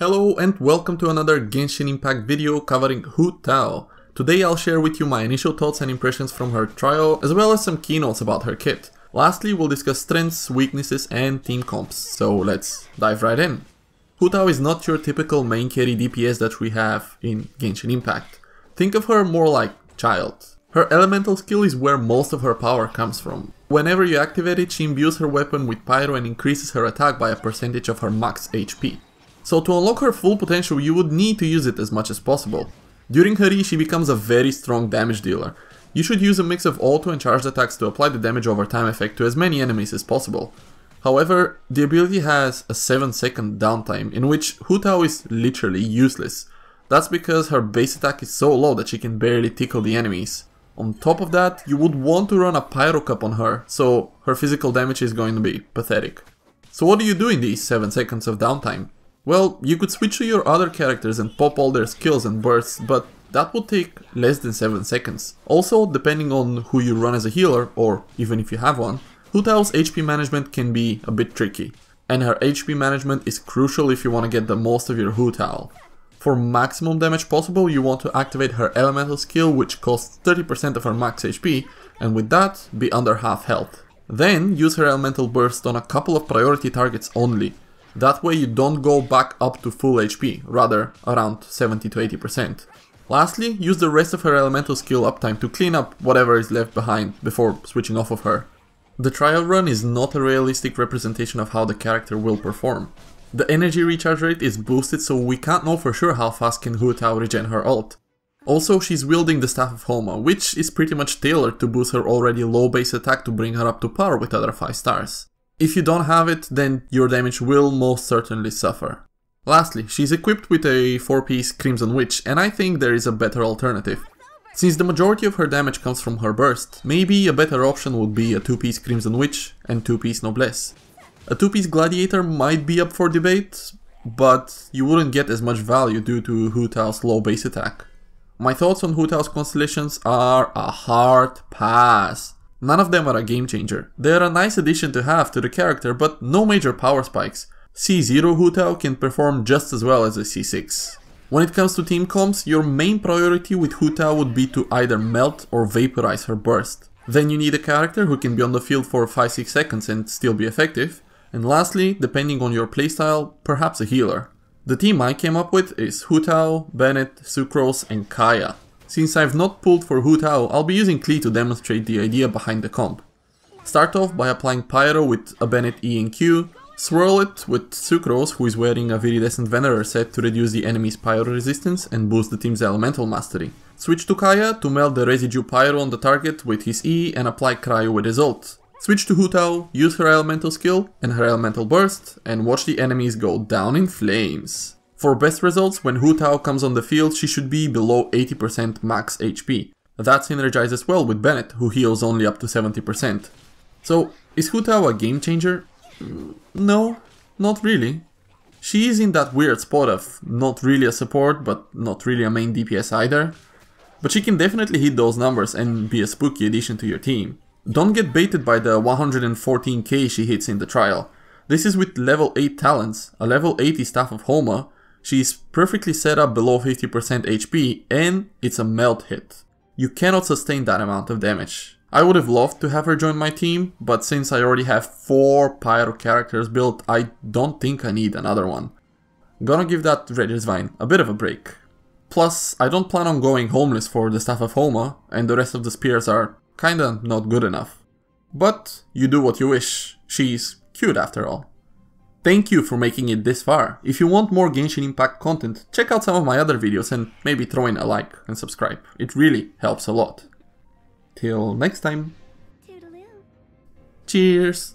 Hello and welcome to another Genshin Impact video covering Hu Tao. Today I'll share with you my initial thoughts and impressions from her trial, as well as some keynotes about her kit. Lastly, we'll discuss strengths, weaknesses and team comps, so let's dive right in. Hu Tao is not your typical main carry DPS that we have in Genshin Impact. Think of her more like Child. Her elemental skill is where most of her power comes from. Whenever you activate it, she imbues her weapon with pyro and increases her attack by a percentage of her max HP. So to unlock her full potential, you would need to use it as much as possible. During her E, she becomes a very strong damage dealer. You should use a mix of auto and charged attacks to apply the damage over time effect to as many enemies as possible. However, the ability has a 7-second downtime, in which Hu Tao is literally useless. That's because her base attack is so low that she can barely tickle the enemies. On top of that, you would want to run a pyro cup on her, so her physical damage is going to be pathetic. So what do you do in these 7 seconds of downtime? Well, you could switch to your other characters and pop all their skills and bursts, but that would take less than 7 seconds. Also, depending on who you run as a healer, or even if you have one, Hu Tao's HP management can be a bit tricky. And her HP management is crucial if you want to get the most of your Hu Tao. For maximum damage possible, you want to activate her elemental skill, which costs 30% of her max HP, and with that, be under half health. Then, use her elemental burst on a couple of priority targets only. That way you don't go back up to full HP, rather around 70 to 80%. Lastly, use the rest of her elemental skill uptime to clean up whatever is left behind before switching off of her. The trial run is not a realistic representation of how the character will perform. The energy recharge rate is boosted, so we can't know for sure how fast can Hu Tao regen her ult. Also, she's wielding the Staff of Homa, which is pretty much tailored to boost her already low base attack to bring her up to par with other 5 stars. If you don't have it, then your damage will most certainly suffer. Lastly, she's equipped with a 4-piece Crimson Witch, and I think there is a better alternative. Since the majority of her damage comes from her burst, maybe a better option would be a 2-piece Crimson Witch and 2-piece Noblesse. A 2-piece Gladiator might be up for debate, but you wouldn't get as much value due to Hu Tao's low base attack. My thoughts on Hu Tao's Constellations are a hard pass. None of them are a game changer. They are a nice addition to have to the character, but no major power spikes. C0 Hu Tao can perform just as well as a C6. When it comes to team comps, your main priority with Hu Tao would be to either melt or vaporize her burst. Then you need a character who can be on the field for 5-6 seconds and still be effective. And lastly, depending on your playstyle, perhaps a healer. The team I came up with is Hu Tao, Bennett, Sucrose and Kaya. Since I've not pulled for Hu Tao, I'll be using Klee to demonstrate the idea behind the comp. Start off by applying Pyro with a Bennett E and Q, swirl it with Sucrose, who is wearing a Viridescent Venerer set to reduce the enemy's Pyro resistance and boost the team's elemental mastery. Switch to Kaya to melt the residue Pyro on the target with his E and apply Cryo with his ult. Switch to Hu Tao, use her elemental skill and her elemental burst, and watch the enemies go down in flames. For best results, when Hu Tao comes on the field, she should be below 80% max HP. That synergizes well with Bennett, who heals only up to 70%. So, is Hu Tao a game changer? No, not really. She is in that weird spot of not really a support, but not really a main DPS either. But she can definitely hit those numbers and be a spooky addition to your team. Don't get baited by the 114k she hits in the trial. This is with level 8 talents, a level 80 Staff of Homa. She is perfectly set up below 50% HP and it's a melt hit. You cannot sustain that amount of damage. I would have loved to have her join my team, but since I already have 4 Pyro characters built, I don't think I need another one. Gonna give that Regisvine a bit of a break. Plus, I don't plan on going homeless for the Staff of Homa, and the rest of the spears are kinda not good enough. But you do what you wish. She's cute after all. Thank you for making it this far. If you want more Genshin Impact content, check out some of my other videos and maybe throw in a like and subscribe. It really helps a lot. Till next time. Toodaloo. Cheers!